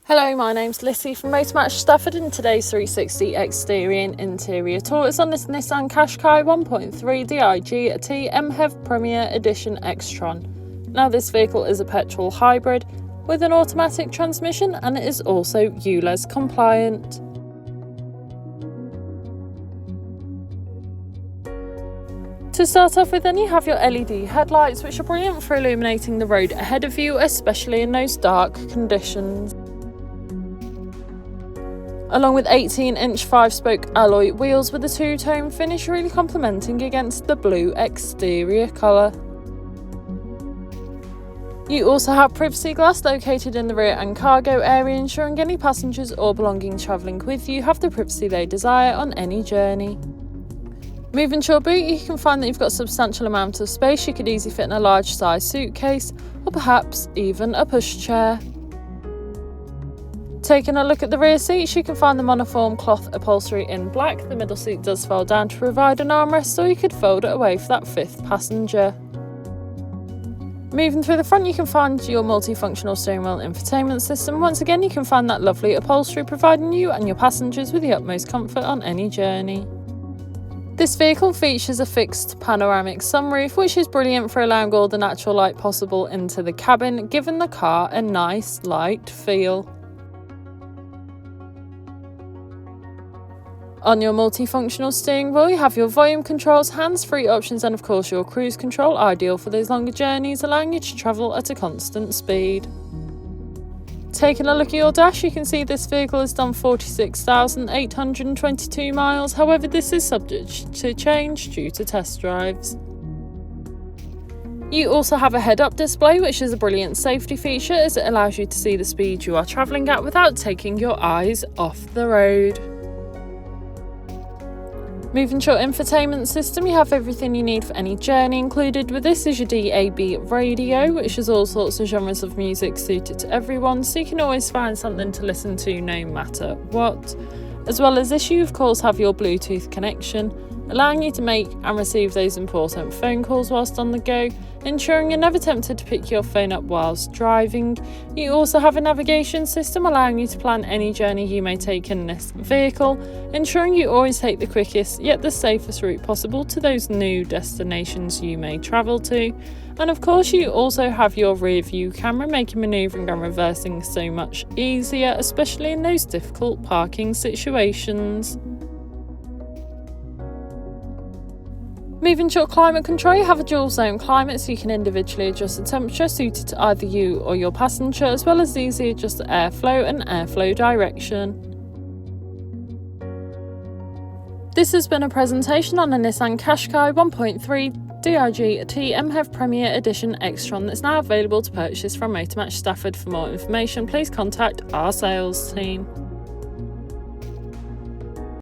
Hello, my name's Lissy from Motor Match Stafford, and today's 360 exterior and interior tour is on this Nissan Qashqai 1.3 DIG MHEV Premier Edition XTRON. Now, this vehicle is a petrol hybrid with an automatic transmission, and it is also ULEZ compliant. To start off with, then you have your LED headlights, which are brilliant for illuminating the road ahead of you, especially in those dark conditions. Along with 18-inch 5-spoke alloy wheels with a two-tone finish, really complementing against the blue exterior colour. You also have privacy glass located in the rear and cargo area, ensuring any passengers or belongings travelling with you have the privacy they desire on any journey. Moving to your boot, you can find that you've got a substantial amount of space. You could easily fit in a large size suitcase or perhaps even a pushchair. Taking a look at the rear seats, you can find the monoform cloth upholstery in black. The middle seat does fold down to provide an armrest, or you could fold it away for that fifth passenger. Moving through the front, you can find your multifunctional steering wheel infotainment system. Once again, you can find that lovely upholstery, providing you and your passengers with the utmost comfort on any journey. This vehicle features a fixed panoramic sun roof, which is brilliant for allowing all the natural light possible into the cabin, giving the car a nice light feel. On your multifunctional steering wheel, you have your volume controls, hands-free options, and of course your cruise control, ideal for those longer journeys, allowing you to travel at a constant speed. Taking a look at your dash, you can see this vehicle has done 46,822 miles. However, this is subject to change due to test drives. You also have a head-up display, which is a brilliant safety feature as it allows you to see the speed you are travelling at without taking your eyes off the road. Moving to your infotainment system, you have everything you need for any journey. Included with this is your DAB radio, which has all sorts of genres of music suited to everyone, so you can always find something to listen to no matter what. As well as this, you of course have your Bluetooth connection, allowing you to make and receive those important phone calls whilst on the go, ensuring you're never tempted to pick your phone up whilst driving. You also have a navigation system allowing you to plan any journey you may take in this vehicle, ensuring you always take the quickest yet the safest route possible to those new destinations you may travel to. And of course, you also have your rear view camera, making manoeuvring and reversing so much easier, especially in those difficult parking situations. Moving to your climate control, you have a dual zone climate, so you can individually adjust the temperature suited to either you or your passenger, as well as easily adjust the airflow and airflow direction. This has been a presentation on the Nissan Qashqai 1.3 DIG MHEV Premier Edition XTRON that's now available to purchase from Motor Match Stafford. For more information, please contact our sales team.